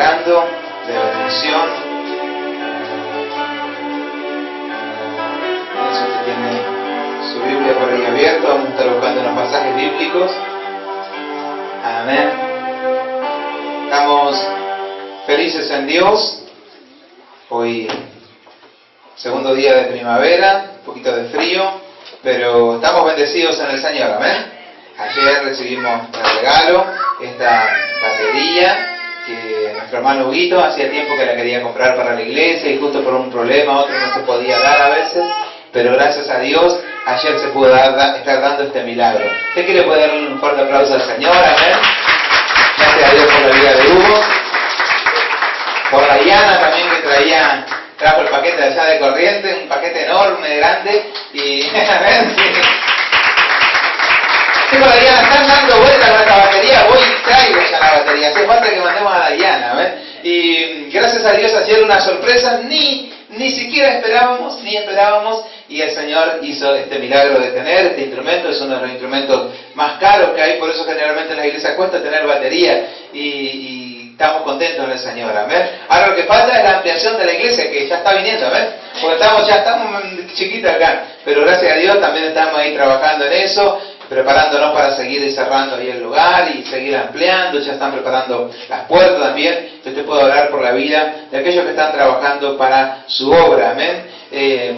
declarando de bendición. Si usted tiene su Biblia por ahí abierta, vamos a estar buscando unos pasajes bíblicos. Amén. Estamos felices en Dios. Hoy, segundo día de primavera, un poquito de frío, pero estamos bendecidos en el Señor. Amén. Ayer recibimos el regalo, esta batería que nuestro hermano Huguito hacía tiempo que la quería comprar para la iglesia y justo por un problema otro no se podía dar a veces, pero gracias a Dios ayer se pudo estar dando este milagro. ¿Usted quiere poder darle un fuerte aplauso al Señor? Amén. Gracias a Dios por la vida de Hugo, por la Diana también que trajo el paquete de allá de Corrientes, un paquete enorme, grande, y amén. Sí, por la Diana están dando vueltas con esta batería, voy y traigo ya la batería, hace falta que mandemos a la Diana, ¿ves? Y gracias a Dios ayer una sorpresa, ni siquiera esperábamos, y el Señor hizo este milagro de tener este instrumento. Es uno de los instrumentos más caros que hay, por eso generalmente en las iglesias cuesta tener batería, y estamos contentos en el Señor, amén. Ahora lo que falta es la ampliación de la iglesia, que ya está viniendo, amén, porque ya estamos chiquitos acá, pero gracias a Dios también estamos ahí trabajando en eso, preparándonos para seguir cerrando ahí el lugar y seguir ampliando. Ya están preparando las puertas también. Yo te puedo hablar por la vida de aquellos que están trabajando para su obra, amén.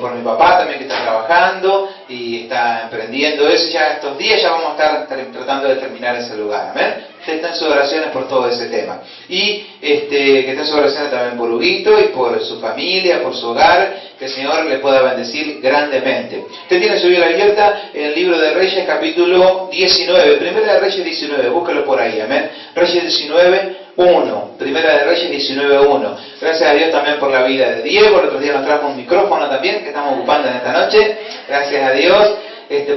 Por mi papá también, que está trabajando y está emprendiendo eso. Ya estos días ya vamos a estar tratando de terminar ese lugar, amén. Que estén sus oraciones por todo ese tema. Y que estén sus oraciones también por Huguito y por su familia, por su hogar, que el Señor le pueda bendecir grandemente. Usted tiene su Biblia abierta en el libro de Reyes, capítulo 19, Primera de Reyes 19, búsquelo por ahí, amén. Reyes 19, 1, Primera de Reyes 19, 1. Gracias a Dios también por la vida de Diego. El otro día nos trajo un micrófono también que estamos ocupando en esta noche. Gracias a Dios.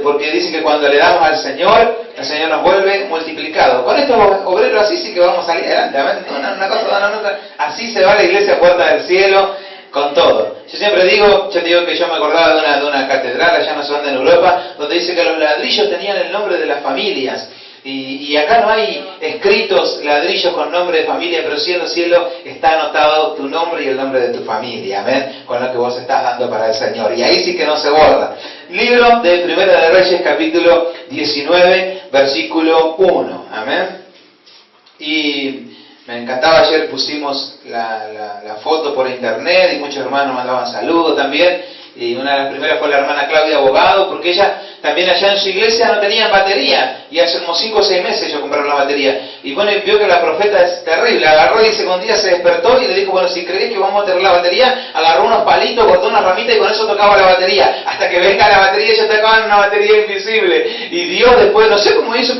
Porque dice que cuando le damos al Señor, el Señor nos vuelve multiplicado. Con estos obreros así sí que vamos a salir adelante, amén. Una cosa, una otra. Así se va la iglesia Puerta del Cielo, con todo. Yo siempre digo que yo me acordaba de una catedral allá no sé dónde en Europa, donde dice que los ladrillos tenían el nombre de las familias. Y acá no hay escritos ladrillos con nombre de familia, pero sí en el cielo está anotado tu nombre y el nombre de tu familia, amén, con lo que vos estás dando para el Señor. Y ahí sí que no se borra. Libro de Primera de Reyes, capítulo 19, versículo 1, amén. Y me encantaba, ayer pusimos la foto por internet y muchos hermanos mandaban saludos también. Y una de las primeras fue la hermana Claudia Abogado, porque ella también allá en su iglesia no tenía batería, y hace como 5 o 6 meses ellos compraron la batería. Y bueno, y vio que la profeta es terrible, agarró y dice, un día se despertó y le dijo, bueno, si crees que vamos a tener la batería, agarró unos palitos, cortó una ramita y con eso tocaba la batería. Hasta que venga la batería, ellos tocaban una batería invisible. Y Dios después, no sé cómo hizo,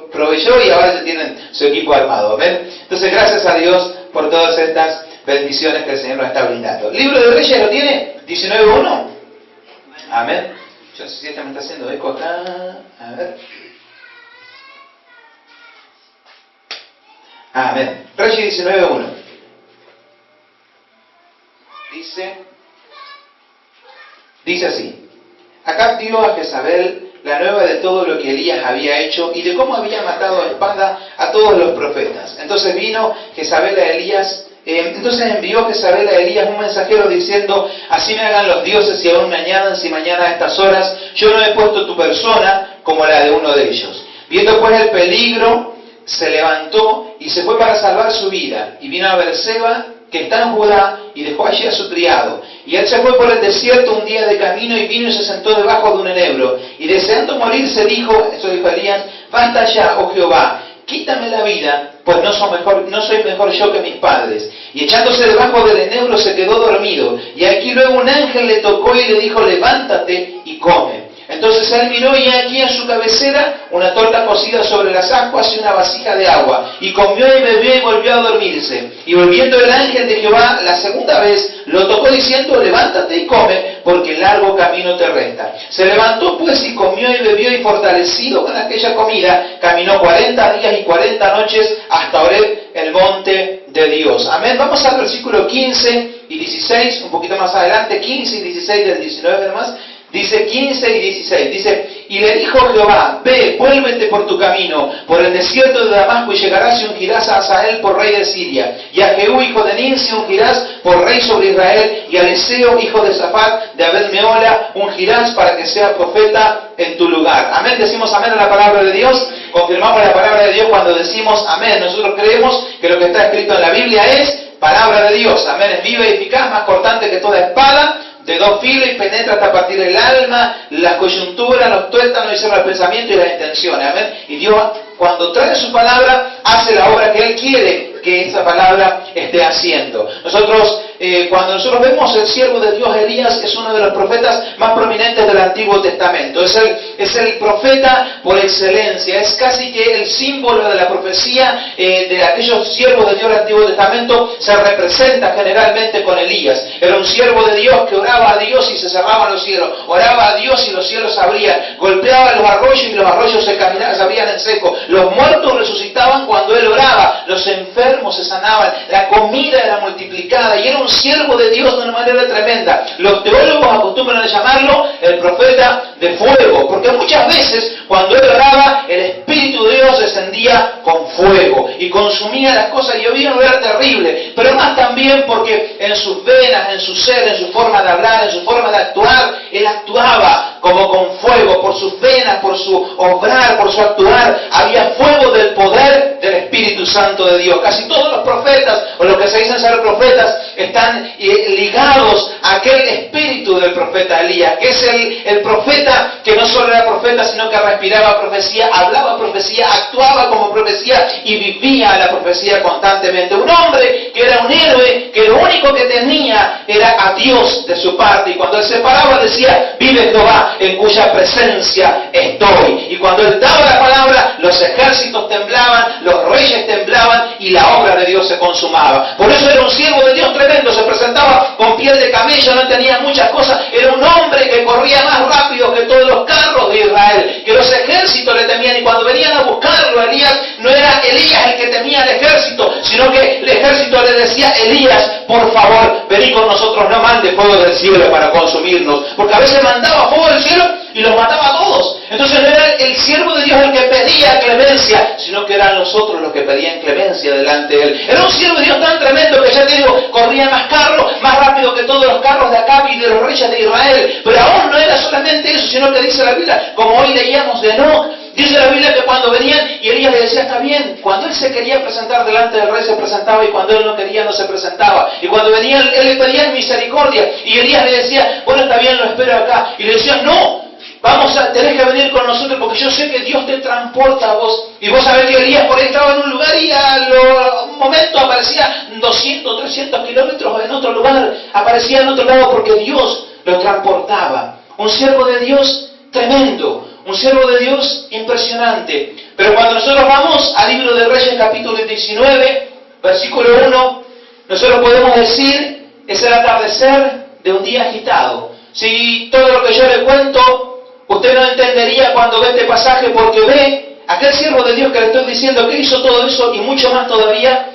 proveyó, y ahora ya tienen su equipo armado, ¿ven? Entonces, gracias a Dios por todas estas bendiciones que el Señor nos está brindando. ¿Libro de Reyes lo tiene? 19.1. Amén. Yo no sé si este me está haciendo eco acá. A ver. Amén. Reyes 19.1. Dice así. Acab dio a Jezabel la nueva de todo lo que Elías había hecho y de cómo había matado a espada a todos los profetas. Entonces vino Jezabel a Elías. Entonces envió Jezabel a Elías un mensajero diciendo, así me hagan los dioses y aún me añadan si mañana a estas horas yo no he puesto tu persona como la de uno de ellos. Viendo pues el peligro, se levantó y se fue para salvar su vida. Y vino a Berseba, que está en Judá, y dejó allí a su criado. Y él se fue por el desierto un día de camino y vino y se sentó debajo de un enebro. Y deseando morirse dijo, esto dijo Elías, basta ya, oh Jehová, quítame la vida, pues no soy mejor yo que mis padres. Y echándose debajo del enebro se quedó dormido. Y aquí luego un ángel le tocó y le dijo, levántate y come. Entonces él miró y aquí en su cabecera una torta cocida sobre las ascuas y una vasija de agua. Y comió y bebió y volvió a dormirse. Y volviendo el ángel de Jehová la segunda vez, lo tocó diciendo, levántate y come, porque largo camino te resta. Se levantó pues y comió y bebió y fortalecido con aquella comida, caminó 40 días y 40 noches hasta Horeb, el monte de Dios. Amén. Vamos al versículo 15 y 16, un poquito más adelante, 15 y 16 del 19 además. Dice 15 y 16. Dice, y le dijo Jehová, ve, vuélvete por tu camino, por el desierto de Damasco, y llegarás y ungirás a Hazael por rey de Siria, y a Jehú, hijo de Nimsi, ungirás por rey sobre Israel, y a Eliseo, hijo de Safat, de Abed-meola, ungirás para que sea profeta en tu lugar. Amén. Decimos amén a la palabra de Dios. Confirmamos la palabra de Dios cuando decimos amén. Nosotros creemos que lo que está escrito en la Biblia es palabra de Dios. Amén. Es viva y eficaz, más cortante que toda espada, de 2 filos, y penetra hasta partir el alma, las coyunturas, los tuétanos, y cierra el pensamiento y las intenciones. Amén. Y Dios, cuando trae su palabra, hace la obra que Él quiere que esa palabra esté haciendo. Cuando nosotros vemos el siervo de Dios Elías, es uno de los profetas más prominentes del Antiguo Testamento. Es el profeta por excelencia. Es casi que el símbolo de la profecía de aquellos siervos de Dios del Antiguo Testamento. Se representa generalmente con Elías. Era un siervo de Dios que oraba a Dios y se cerraban los cielos. Oraba a Dios y los cielos se abrían. Golpeaba los arroyos y los arroyos se abrían en seco. Los muertos resucitaban cuando él oraba. Los enfermos se sanaban. La comida era multiplicada. Y era un siervo de Dios de una manera tremenda. Los teólogos acostumbran a llamarlo el profeta de fuego, porque muchas veces cuando él oraba, el Espíritu de Dios descendía con fuego y consumía las cosas, y había un lugar terrible, pero más también porque en sus venas, en su ser, en su forma de hablar, en su forma de actuar, él actuaba como con fuego. Por sus venas, por su obrar, por su actuar, había fuego del poder del Espíritu Santo de Dios. Casi todos los profetas, o los que se dicen ser profetas, están ligados a aquel espíritu del profeta Elías, que es el profeta que no solo era profeta, sino que respiraba profecía, hablaba profecía, actuaba como profecía y vivía la profecía constantemente. Un hombre que era un héroe, que lo único que tenía era a Dios de su parte, y cuando él se paraba decía, vive Jehová, en cuya presencia estoy. Y cuando él daba la palabra, los ejércitos temblaban, los reyes temblaban, y la obra de Dios se consumaba. Por eso era un siervo de Dios tremendo. Se presentaba con piel de camello, no tenía muchas cosas. Era un hombre que corría más rápido que todos los carros de Israel, que los ejércitos le temían. Y cuando venían a buscarlo a Elías, no era Elías el que temía al ejército, sino que el ejército le decía, Elías, por favor, vení con nosotros, no mande fuego del cielo para consumirnos. Porque a veces mandaba fuego del cielo y los mataba a todos. Entonces no era el siervo de Dios el que pedía clemencia, sino que eran los otros los que pedían clemencia delante de él. Era un siervo de Dios tan tremendo que, ya te digo, corría más carros, más rápido que todos los carros de Acab y de los reyes de Israel. Pero aún no era solamente eso, sino que dice la Biblia, como hoy leíamos de Enoc, dice la Biblia que cuando venían y Elías le decía, está bien, cuando él se quería presentar delante del rey se presentaba, y cuando él no quería no se presentaba. Y cuando venían, él le pedía misericordia, y Elías le decía, bueno, está bien, lo espero acá. Y le decía, no, tenés que venir con nosotros, porque yo sé que Dios te transporta a vos. Y vos sabés que Elías por ahí estaba en un lugar y un momento aparecía 200, 300 kilómetros en otro lugar, aparecía en otro lado porque Dios lo transportaba. Un siervo de Dios tremendo, un siervo de Dios impresionante. Pero cuando nosotros vamos al libro de Reyes capítulo 19, versículo 1, nosotros podemos decir, es el atardecer de un día agitado. Si todo lo que yo le cuento, usted no entendería cuando ve este pasaje, porque ve aquel siervo de Dios que le estoy diciendo que hizo todo eso y mucho más todavía,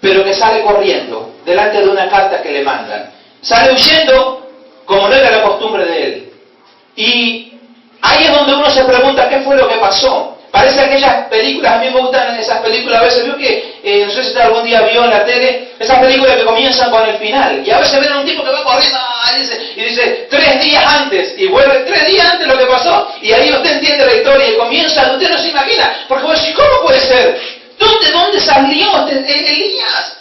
pero que sale corriendo delante de una carta que le mandan. Sale huyendo como no era la costumbre de él. Y ahí es donde uno se pregunta qué fue lo que pasó. Parece aquellas películas, a mí me gustan esas películas, a veces veo que, no sé si usted algún día vio en la tele, esas películas que comienzan con el final, y a veces ven a un tipo que va corriendo y dice 3 días antes, y vuelve 3 días antes lo que pasó, y ahí usted entiende la historia, y comienza, usted no se imagina, porque vos decís, ¿cómo puede ser? ¿Dónde salió Elías?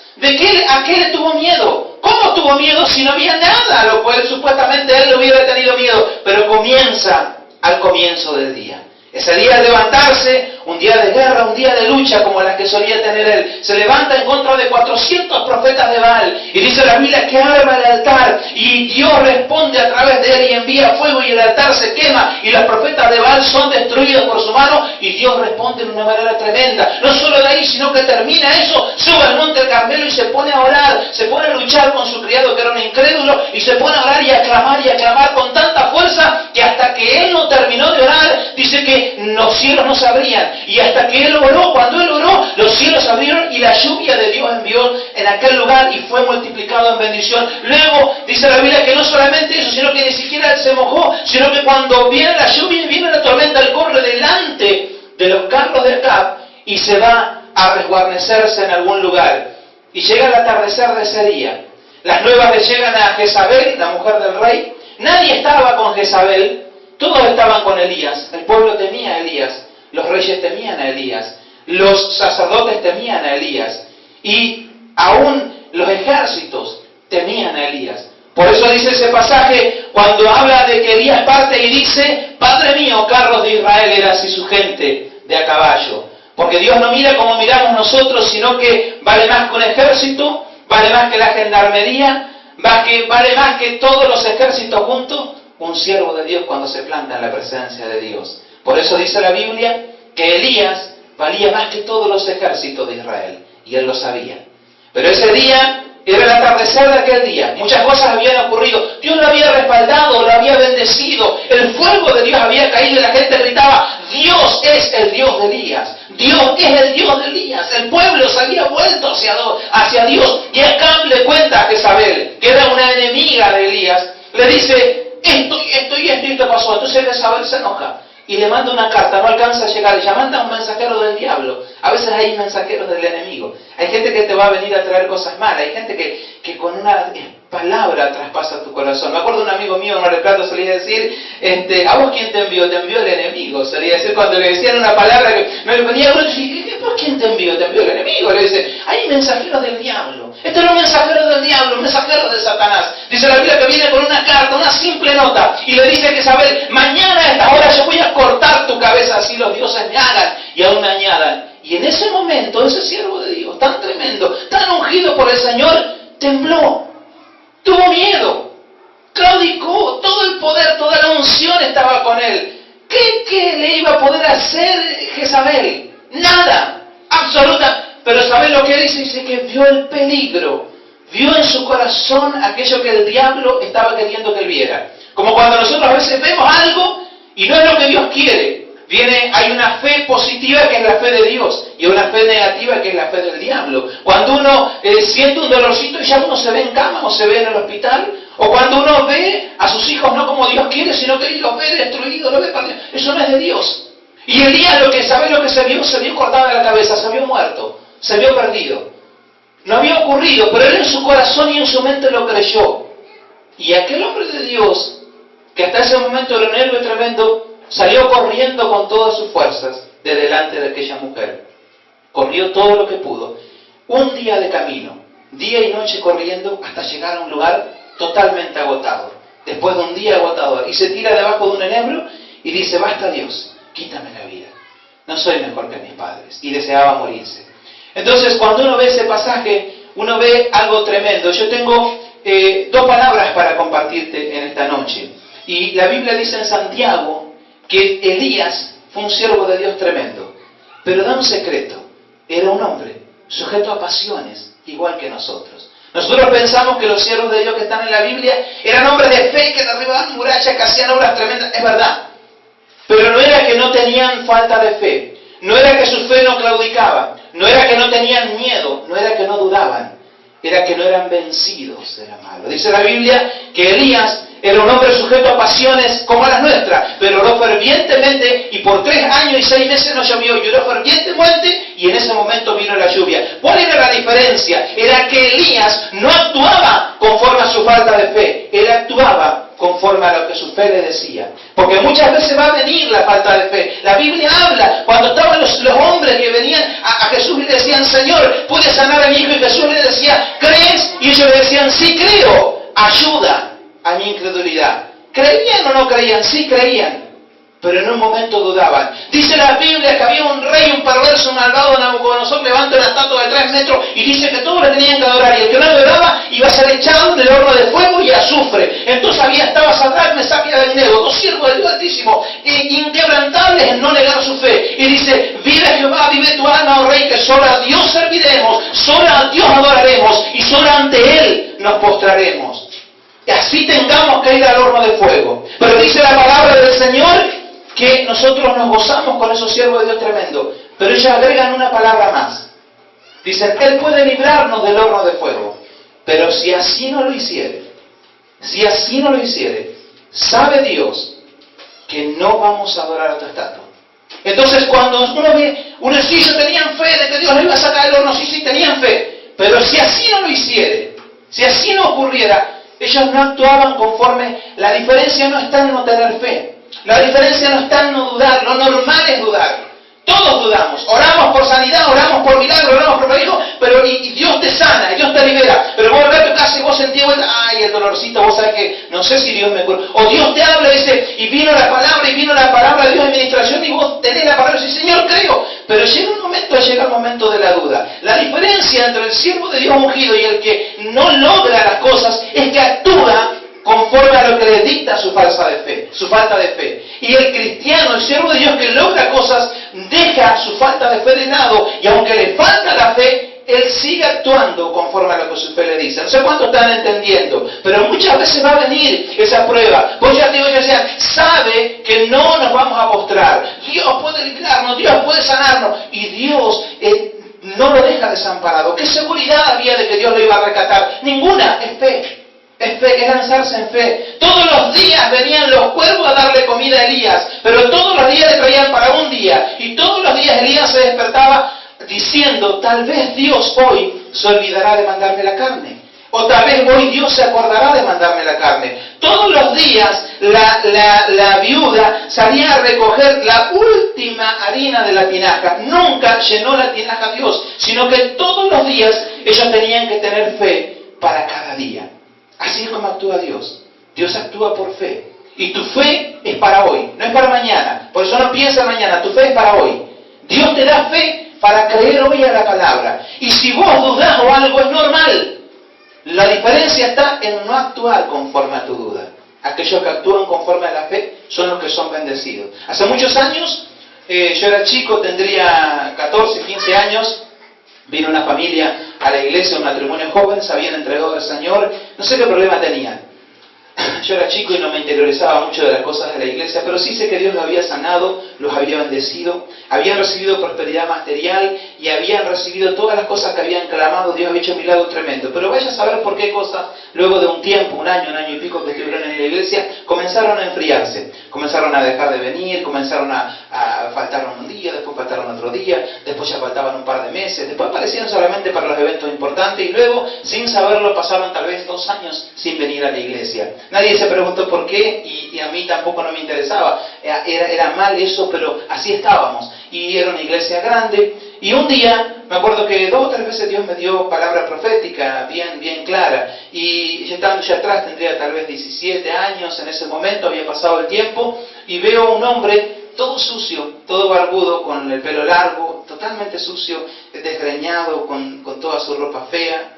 ¿A qué le tuvo miedo? ¿Cómo tuvo miedo si no había nada a lo cual supuestamente él no hubiera tenido miedo? Pero comienza al comienzo del día. Ese día de levantarse, un día de guerra, un día de lucha como la que solía tener él. Se levanta en contra de 400 profetas de Baal. Y dice la Biblia que arma el altar. Y Dios responde a través de él y envía fuego y el altar se quema. Y los profetas de Baal son destruidos por su mano. Y Dios responde de una manera tremenda. No solo de ahí, sino que termina eso. Sube al monte del Carmelo y se pone a orar. Se pone a luchar con su criado que era un incrédulo. Y se pone a orar y a clamar con tanta fuerza que hasta que él no terminó de orar, dice que los cielos no se abrían. Y hasta que él oró, cuando él oró, los cielos se abrieron y la lluvia de Dios envió en aquel lugar y fue multiplicado en bendición. Luego dice la Biblia que no solamente eso, sino que ni siquiera se mojó, sino que cuando viene la lluvia y viene la tormenta, él corre delante de los carros de Acab y se va a resguardecerse en algún lugar. Y llega el atardecer de ese día. Las nuevas le llegan a Jezabel, la mujer del rey. Nadie estaba con Jezabel, todos estaban con Elías. El pueblo temía a Elías, los reyes temían a Elías, los sacerdotes temían a Elías y aún los ejércitos temían a Elías. Por eso dice ese pasaje cuando habla de que Elías parte y dice: Padre mío, carros de Israel eras y su gente de a caballo. Porque Dios no mira como miramos nosotros, sino que vale más que un ejército, vale más que la gendarmería, vale más que todos los ejércitos juntos, un siervo de Dios cuando se planta en la presencia de Dios. Por eso dice la Biblia que Elías valía más que todos los ejércitos de Israel, y él lo sabía. Pero ese día era el atardecer de aquel día, muchas cosas habían ocurrido, Dios lo había respaldado, lo había bendecido, el fuego de Dios había caído y la gente gritaba: Dios es el Dios de Elías, Dios es el Dios de Elías. El pueblo se había vuelto hacia Dios, y Acab le cuenta a Jezabel, que era una enemiga de Elías, le dice: esto pasó. Entonces Jezabel se enoja y le manda una carta, no alcanza a llegar, y ya manda un mensajero del diablo. A veces hay mensajeros del enemigo. Hay gente que te va a venir a traer cosas malas, hay gente que con una palabra traspasa tu corazón. Me acuerdo de un amigo mío en Mar del Plata, solía decir: ¿a vos quién te envió? Te envió el enemigo. Solía decir cuando le decían una palabra que me lo venía uno y dije: ¿por quién te envió? Te envió el enemigo. Le dice: hay mensajeros del diablo. Este no es un mensajero del diablo, un mensajero de Satanás. Dice la Biblia que viene con una carta, una simple nota, y le dice a Jezabel: mañana a esta hora yo voy a cortar tu cabeza, así los dioses me hagan y aún me añadan. Y en ese momento, ese siervo de Dios, tan tremendo, tan ungido por el Señor, tembló, tuvo miedo, claudicó, todo el poder, toda la unción estaba con él. ¿Qué le iba a poder hacer Jezabel? Nada, absoluta. Pero ¿sabes lo que dice? Dice que vio el peligro, vio en su corazón aquello que el diablo estaba queriendo que él viera. Como cuando nosotros a veces vemos algo y no es lo que Dios quiere. Hay una fe positiva que es la fe de Dios y una fe negativa que es la fe del diablo. Cuando uno siente un dolorcito y ya uno se ve en cama o se ve en el hospital, o cuando uno ve a sus hijos no como Dios quiere, sino que los ve destruidos, los ve partidos, eso no es de Dios. Y Elías, ¿sabes lo que se vio cortado de la cabeza, se vio muerto, se vio perdido. No había ocurrido, pero él en su corazón y en su mente lo creyó. Y aquel hombre de Dios, que hasta ese momento era un héroe tremendo, salió corriendo con todas sus fuerzas de delante de aquella mujer. Corrió todo lo que pudo. Un día de camino, día y noche corriendo hasta llegar a un lugar totalmente agotado. Después de un día agotador. Y se tira debajo de un enebro y dice: basta Dios, quítame la vida. No soy mejor que mis padres. Y deseaba morirse. Entonces cuando uno ve ese pasaje, uno ve algo tremendo. Yo tengo dos palabras para compartirte en esta noche. Y la Biblia dice en Santiago que Elías fue un siervo de Dios tremendo, pero da un secreto: era un hombre sujeto a pasiones, igual que nosotros. Nosotros pensamos que los siervos de Dios que están en la Biblia eran hombres de fe, que derribaban murallas, que hacían obras tremendas. Es verdad, pero no era que no tenían falta de fe, no era que su fe no claudicaba, no era que no tenían miedo, no era que no dudaban, era que no eran vencidos de la malo. Dice la Biblia que Elías era un hombre sujeto a pasiones como las nuestras, pero oró fervientemente y por 3 años y 6 meses no llovió, y oró fervientemente y en ese momento vino la lluvia. ¿Cuál era la diferencia? Era que Elías no actuaba conforme a su falta de fe, él actuaba conforme a lo que su fe le decía. Porque muchas veces va a venir la falta de fe. La Biblia habla, cuando estaban los hombres que venían a Jesús y le decían: Señor, ¿puedes sanar a mi hijo? Y Jesús le decía: ¿crees? Y ellos le decían: sí creo, ayuda a mi incredulidad. ¿Creían o no creían? Sí creían, pero en un momento dudaban. Dice la Biblia que había un rey, un perverso, un malvado, Nabucodonosor, levanta una estatua de 3 metros y dice que todos le tenían que adorar, y el que no adoraba iba a ser echado en el horno de fuego y azufre. Entonces estaba Sadrach, Mesach y Abednego, 2 siervos del Dios Altísimo, inquebrantables en no negar su fe. Y dice: vive Jehová, vive tu alma, oh rey, que solo a Dios serviremos, solo a Dios adoraremos y solo ante Él nos postraremos. Y así tengamos que ir al horno de fuego. Pero dice la palabra del Señor que nosotros nos gozamos con esos siervos de Dios tremendo. Pero ellos agregan una palabra más: Dicen, Él puede librarnos del horno de fuego. Pero si así no lo hiciere, sabe Dios que no vamos a adorar a tu estatua. Entonces cuando uno sí, tenían fe de que Dios le iba a sacar del horno, sí, tenían fe. Pero si así no lo hiciere, si así no ocurriera, ellos no actuaban conforme. La diferencia no está en no tener fe. La diferencia no está en no dudar. Lo normal es dudar. Todos dudamos. Oramos por sanidad, oramos por milagro, oramos por hijo, pero y Dios te sana, y Dios te libera. Pero vos volvés a tu casa y vos sentís vuelta, ay, el dolorcito, vos sabés que no sé si Dios me cura. O Dios te habla y dice, y vino la palabra de Dios de administración, y vos tenés la palabra y decís, Señor, creo. Pero llega el momento de la duda. La diferencia entre el siervo de Dios ungido y el que no logra las cosas es que actúa conforme a lo que le dicta su falta de fe. Y el cristiano, el siervo de Dios que logra cosas, deja su falta de fe de lado, y aunque le falta la fe, él sigue actuando conforme a lo que su fe le dice. No sé cuánto están entendiendo, pero muchas veces va a venir esa prueba. Vos ya sabe que no nos vamos a postrar. Dios puede librarnos, Dios puede sanarnos, y Dios no lo deja desamparado. ¿Qué seguridad había de que Dios lo iba a rescatar? Ninguna, es fe. Es fe, es lanzarse en fe. Todos los días venían los cuervos a darle comida a Elías, pero todos los días le traían para un día, y todos los días Elías se despertaba diciendo, tal vez Dios hoy se olvidará de mandarme la carne, o tal vez hoy Dios se acordará de mandarme la carne. Todos los días la viuda salía a recoger la última harina de la tinaja. Nunca llenó la tinaja a Dios, sino que todos los días ellos tenían que tener fe para cada día. Así es como actúa Dios. Dios actúa por fe. Y tu fe es para hoy, no es para mañana. Por eso no piensa mañana, tu fe es para hoy. Dios te da fe para creer hoy a la palabra. Y si vos dudás o algo, es normal. La diferencia está en no actuar conforme a tu duda. Aquellos que actúan conforme a la fe son los que son bendecidos. Hace muchos años, yo era chico, tendría 14, 15 años. Vino una familia a la iglesia, un matrimonio joven, se habían entregado al Señor, no sé qué problema tenían. Yo era chico y no me interiorizaba mucho de las cosas de la iglesia, pero sí sé que Dios los había sanado, los había bendecido, habían recibido prosperidad material y habían recibido todas las cosas que habían clamado. Dios había hecho un milagro tremendo. Pero vaya a saber por qué cosas, luego de un tiempo, un año y pico que estuvieron en la iglesia, comenzaron a enfriarse, comenzaron a dejar de venir, comenzaron a faltar un día, después faltaron otro día, después ya faltaban un par de meses, después aparecían solamente para los eventos importantes, y luego, sin saberlo, pasaron tal vez 2 años sin venir a la iglesia. Nadie se preguntó por qué, y a mí tampoco no me interesaba. Era mal eso, pero así estábamos. Y era una iglesia grande, y un día, me acuerdo que 2 o 3 veces Dios me dio palabra profética, bien clara, y ya estando ya atrás, tendría tal vez 17 años, en ese momento había pasado el tiempo, y veo un hombre todo sucio, todo barbudo, con el pelo largo, totalmente sucio, desgreñado, con toda su ropa fea.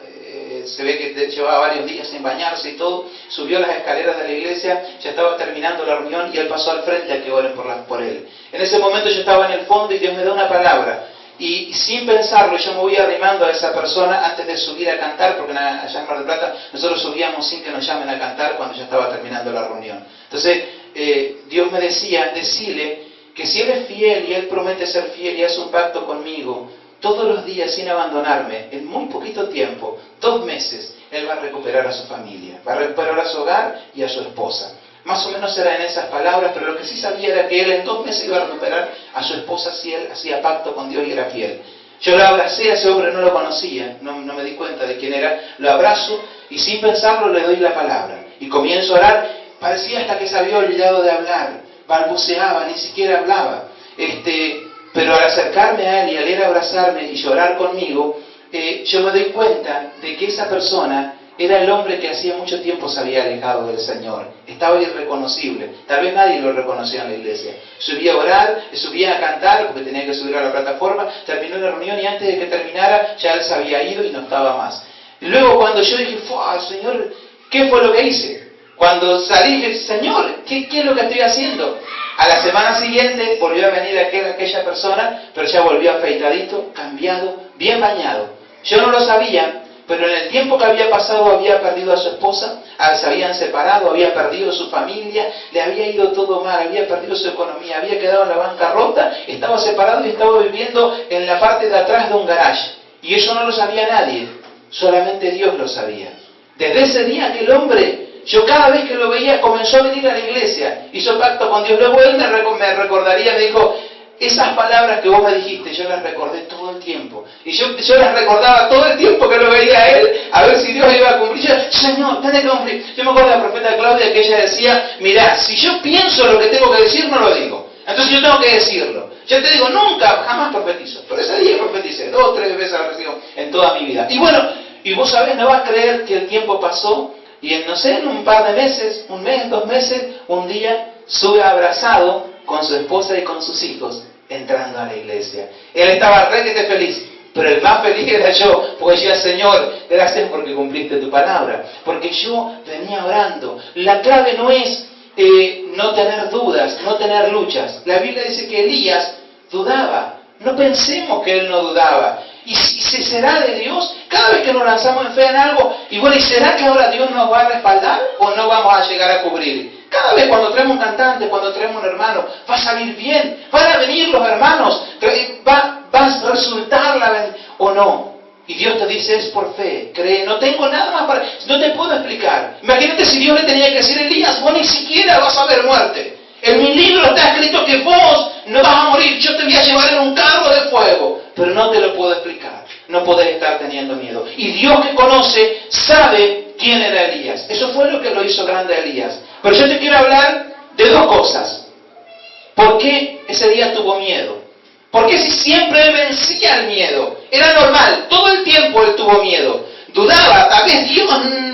Se ve que llevaba varios días sin bañarse y todo. Subió las escaleras de la iglesia, ya estaba terminando la reunión, y él pasó al frente a que oren por él. En ese momento yo estaba en el fondo y Dios me da una palabra, y sin pensarlo yo me voy arrimando a esa persona antes de subir a cantar, porque allá en Mar del Plata nosotros subíamos sin que nos llamen a cantar cuando ya estaba terminando la reunión. Entonces Dios me decía, decile que si Él es fiel y Él promete ser fiel y hace un pacto conmigo, todos los días sin abandonarme, en muy poquito tiempo, 2 meses, Él va a recuperar a su familia, va a recuperar a su hogar y a su esposa. Más o menos era en esas palabras, pero lo que sí sabía era que Él en 2 meses iba a recuperar a su esposa si Él hacía pacto con Dios y era fiel. Yo lo abracé, a ese hombre no lo conocía, no me di cuenta de quién era, lo abrazo y sin pensarlo le doy la palabra. Y comienzo a orar, parecía hasta que se había olvidado de hablar, balbuceaba, ni siquiera hablaba. Pero al acercarme a él y al ir a abrazarme y llorar conmigo, yo me doy cuenta de que esa persona era el hombre que hacía mucho tiempo se había alejado del Señor. Estaba irreconocible. Tal vez nadie lo reconocía en la iglesia. Subía a orar, subía a cantar, porque tenía que subir a la plataforma, terminó la reunión y antes de que terminara ya él se había ido y no estaba más. Y luego cuando yo dije, Señor, ¿qué fue lo que hice? Cuando salí dije, Señor, ¿qué es lo que estoy haciendo? A la semana siguiente volvió a venir aquella persona, pero ya volvió afeitadito, cambiado, bien bañado. Yo no lo sabía, pero en el tiempo que había pasado había perdido a su esposa, se habían separado, había perdido su familia, le había ido todo mal, había perdido su economía, había quedado en la bancarrota, estaba separado y estaba viviendo en la parte de atrás de un garage. Y eso no lo sabía nadie, solamente Dios lo sabía. Desde ese día aquel hombre, yo cada vez que lo veía comenzó a venir a la iglesia, hizo pacto con Dios. Luego él me recordaría, me dijo, esas palabras que vos me dijiste, yo las recordé todo el tiempo. Y yo las recordaba todo el tiempo que lo veía a él, a ver si Dios iba a cumplir. Yo, Señor, tenés que cumplir. Yo me acuerdo de la profeta Claudia que ella decía, mirá, si yo pienso lo que tengo que decir, no lo digo. Entonces yo tengo que decirlo. Yo te digo, nunca, jamás profetizo. Pero ese día profeticé, 2 o 3 veces habrá sido en toda mi vida. Y bueno, y vos sabés, no vas a creer que el tiempo pasó, y en, no sé, en un par de meses, 1 mes, 2 meses, un día sube abrazado con su esposa y con sus hijos, entrando a la iglesia. Él estaba requete feliz, pero el más feliz era yo, porque yo decía, Señor, gracias porque cumpliste tu palabra, porque yo venía orando. La clave no es no tener dudas, no tener luchas. La Biblia dice que Elías dudaba. No pensemos que él no dudaba. ¿Y si será de Dios? Cada vez que nos lanzamos en fe en algo, y bueno, ¿y será que ahora Dios nos va a respaldar o no vamos a llegar a cubrir? Cada vez cuando traemos un cantante, cuando traemos un hermano, va a salir bien, van a venir los hermanos, va a resultar o no. Y Dios te dice, es por fe, cree, no tengo nada más para... No te puedo explicar. Imagínate si Dios le tenía que decir a Elías, vos ni siquiera vas a ver muerte. En mi libro está escrito que vos no vas a morir, yo te voy a llevar en un carro de fuego. Pero no te lo puedo explicar, no podés estar teniendo miedo. Y Dios que conoce, sabe quién era Elías. Eso fue lo que lo hizo grande a Elías. Pero yo te quiero hablar de 2 cosas. ¿Por qué ese día tuvo miedo? Porque si siempre vencía el miedo, era normal, todo el tiempo él tuvo miedo. Dudaba, tal vez Dios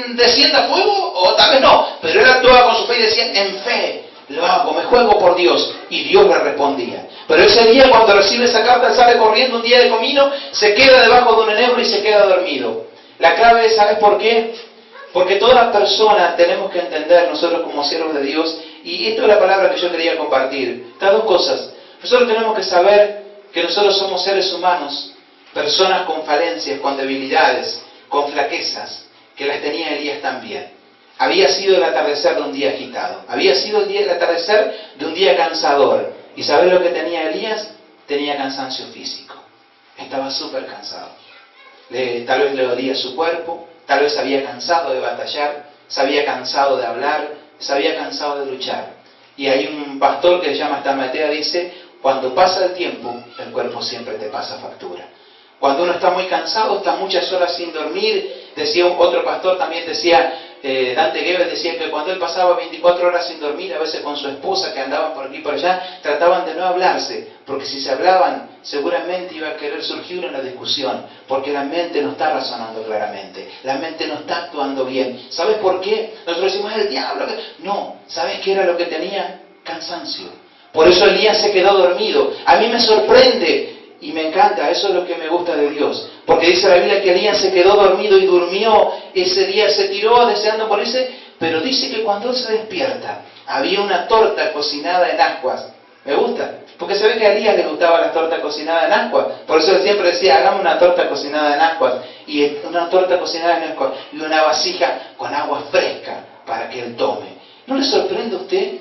descienda fuego o tal vez no, pero él actuaba con su fe y decía, en fe, lo hago, me juego por Dios. Y Dios le respondía. Pero ese día cuando recibe esa carta, él sale corriendo un día de camino, se queda debajo de un enebro y se queda dormido. La clave es, ¿sabes por qué? Porque toda persona tenemos que entender, nosotros como siervos de Dios, y esto es la palabra que yo quería compartir. Estas 2 cosas. Nosotros tenemos que saber que nosotros somos seres humanos, personas con falencias, con debilidades, con flaquezas, que las tenía Elías también. Había sido el atardecer de un día agitado, había sido el atardecer de un día cansador. ¿Y sabes lo que tenía Elías? Tenía cansancio físico, estaba súper cansado. Tal vez le dolía su cuerpo, tal vez se había cansado de batallar, se había cansado de hablar, se había cansado de luchar. Y hay un pastor que se llama Stamatea, dice, cuando pasa el tiempo, el cuerpo siempre te pasa factura. Cuando uno está muy cansado, está muchas horas sin dormir. Decía otro pastor, también decía, Dante Gebel decía que cuando él pasaba 24 horas sin dormir, a veces con su esposa que andaban por aquí y por allá, trataban de no hablarse, porque si se hablaban, seguramente iba a querer surgir una discusión, porque la mente no está razonando claramente, la mente no está actuando bien. ¿Sabes por qué? Nosotros decimos, es el diablo. No, ¿sabes qué era lo que tenía? Cansancio. Por eso Elías se quedó dormido. A mí me sorprende y me encanta, eso es lo que me gusta de Dios. Porque dice la Biblia que Elías se quedó dormido y durmió ese día, se tiró deseando morirse, pero dice que cuando él se despierta, había una torta cocinada en ascuas. Me gusta, porque se ve que a Elías le gustaba la torta cocinada en ascuas. Por eso él siempre decía, hagamos una torta cocinada en ascuas. Y una torta cocinada en ascuas y una vasija con agua fresca para que él tome. ¿No le sorprende a usted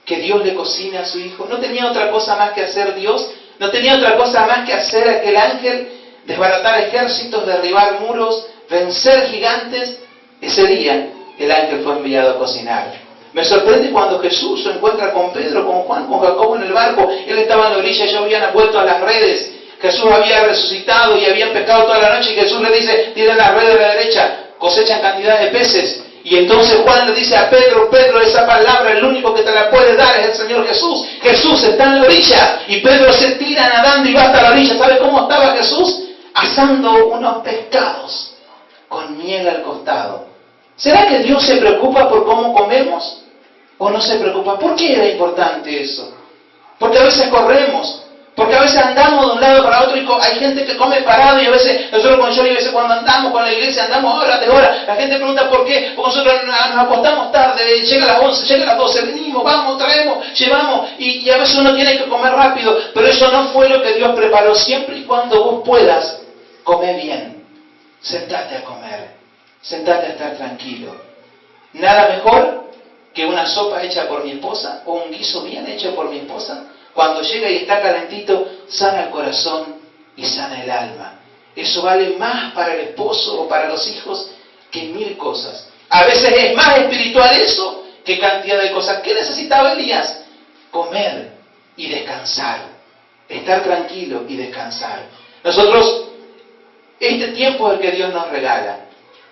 que Dios le cocina a su hijo? ¿No tenía otra cosa más que hacer Dios? ¿No tenía otra cosa más que hacer aquel ángel? Desbaratar ejércitos, derribar muros, vencer gigantes. Ese día el ángel fue enviado a cocinar. Me sorprende cuando Jesús se encuentra con Pedro, con Juan, con Jacobo en el barco. Él estaba en la orilla, ya habían vuelto a las redes. Jesús había resucitado y habían pescado toda la noche. Y Jesús le dice, tiren las redes a la derecha, cosechan cantidad de peces. Y entonces Juan le dice a Pedro, Pedro, esa palabra, el único que te la puede dar es el Señor Jesús. Jesús está en la orilla y Pedro se tira nadando y va hasta la orilla. ¿Sabe cómo estaba Jesús? Asando unos pescados con miel al costado. ¿Será que Dios se preocupa por cómo comemos? ¿O no se preocupa? ¿Por qué era importante eso? Porque a veces corremos. Porque a veces andamos de un lado para otro y hay gente que come parado y a veces, nosotros con Johnny, a veces cuando andamos con la iglesia, andamos horas de horas. La gente pregunta por qué, porque nosotros nos acostamos tarde, llega a las 11, llega a las 12, venimos, vamos, traemos, llevamos y a veces uno tiene que comer rápido. Pero eso no fue lo que Dios preparó. Siempre y cuando vos puedas, comer bien. Sentate a comer, sentate a estar tranquilo. Nada mejor que una sopa hecha por mi esposa o un guiso bien hecho por mi esposa. Cuando llega y está calentito, sana el corazón y sana el alma. eso vale más para el esposo o para los hijos que 1000 cosas. A veces es más espiritual eso que cantidad de cosas. ¿Qué necesitaba Elías? Comer y descansar. Estar tranquilo y descansar. Nosotros, este tiempo es el que Dios nos regala.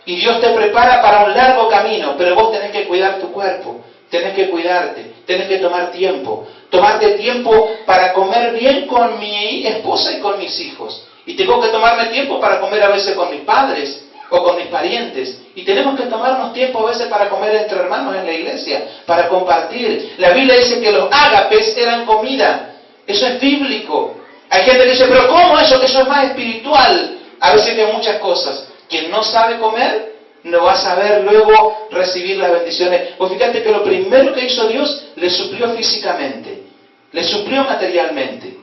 Y Dios te prepara para un largo camino, pero vos tenés que cuidar tu cuerpo, tenés que cuidarte, tenés que tomar tiempo. Tomarte tiempo para comer bien con mi esposa y con mis hijos. Y tengo que tomarme tiempo para comer a veces con mis padres o con mis parientes. Y tenemos que tomarnos tiempo a veces para comer entre hermanos en la iglesia, para compartir. La Biblia dice que los ágapes eran comida. Eso es bíblico. Hay gente que dice, pero ¿cómo eso? Que eso es más espiritual. A veces que muchas cosas. Quien no sabe comer, no va a saber luego recibir las bendiciones. Pues fíjate que lo primero que hizo Dios, le suplió físicamente. Le suplió materialmente.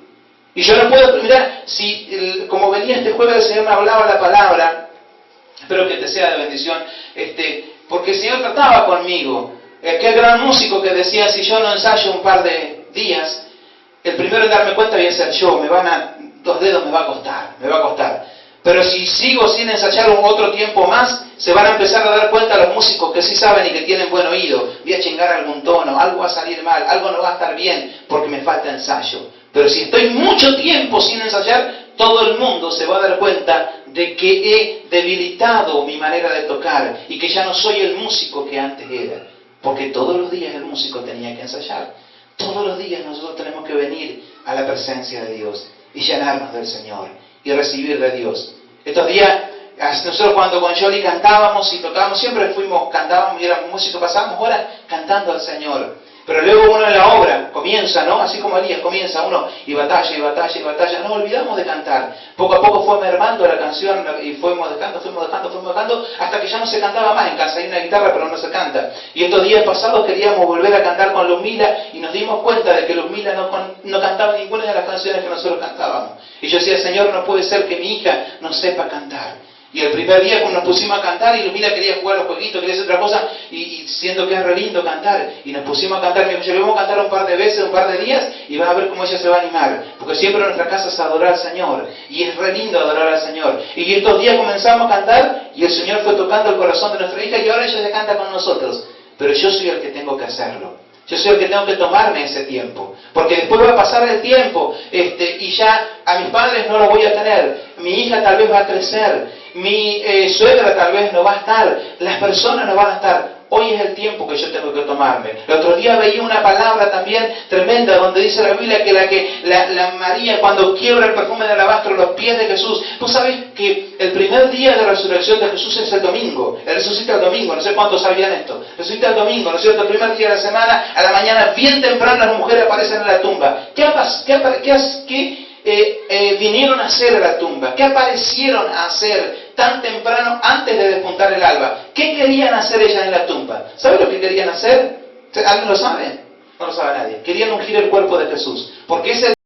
Y yo no puedo, mirar, si como venía este jueves el Señor me hablaba la palabra, espero que te sea de bendición, porque el Señor trataba conmigo. Aquel gran músico que decía, si yo no ensayo un par de días, el primero en darme cuenta voy a ser yo, 2 dedos me va a costar. Pero si sigo sin ensayar otro tiempo más, se van a empezar a dar cuenta los músicos que sí saben y que tienen buen oído. Voy a chingar algún tono, algo va a salir mal, algo no va a estar bien porque me falta ensayo. Pero si estoy mucho tiempo sin ensayar, todo el mundo se va a dar cuenta de que he debilitado mi manera de tocar y que ya no soy el músico que antes era. Porque todos los días el músico tenía que ensayar. Todos los días nosotros tenemos que venir a la presencia de Dios y llenarnos del Señor y recibir de Dios. Estos días, nosotros cuando con Yoli cantábamos y tocábamos, siempre cantábamos y éramos músicos, pasábamos horas cantando al Señor. Pero luego uno en la obra comienza, ¿no? Así como Elías comienza uno y batalla y batalla y batalla. Nos olvidamos de cantar. Poco a poco fue mermando la canción y fuimos dejando, hasta que ya no se cantaba más. En casa hay una guitarra, pero no se canta. Y estos días pasados queríamos volver a cantar con Luzmila y nos dimos cuenta de que Luzmila no cantaba ninguna de las canciones que nosotros cantábamos. Y yo decía, Señor, no puede ser que mi hija no sepa cantar. Y el primer día cuando nos pusimos a cantar y Luzmila quería jugar los jueguitos, quería hacer otra cosa y siento que es re lindo cantar. Y nos pusimos a cantar, me dijo, yo le vamos a cantar un par de veces, un par de días y vas a ver cómo ella se va a animar. Porque siempre en nuestra casa es adorar al Señor y es re lindo adorar al Señor. Y estos días comenzamos a cantar y el Señor fue tocando el corazón de nuestra hija y ahora ella se canta con nosotros. Pero yo soy el que tengo que hacerlo. Yo soy el que tengo que tomarme ese tiempo. Porque después va a pasar el tiempo y ya a mis padres no los voy a tener. Mi hija tal vez va a crecer. Mi suegra tal vez no va a estar. Las personas no van a estar. Hoy es el tiempo que yo tengo que tomarme. El otro día veía una palabra también tremenda donde dice la Biblia que la María cuando quiebra el perfume de alabastro los pies de Jesús. Tú sabes que el primer día de resurrección de Jesús es el domingo. Él resucita el domingo, no sé cuántos sabían esto. Resucita el domingo, ¿no es cierto? El primer día de la semana, a la mañana bien temprano las mujeres aparecen en la tumba. ¿Qué vinieron a hacer a la tumba? ¿Qué aparecieron a hacer tan temprano antes de despuntar el alba? ¿Qué querían hacer ellas en la tumba? ¿Saben lo que querían hacer? ¿Alguien lo sabe? No lo sabe nadie. Querían ungir el cuerpo de Jesús. Porque ese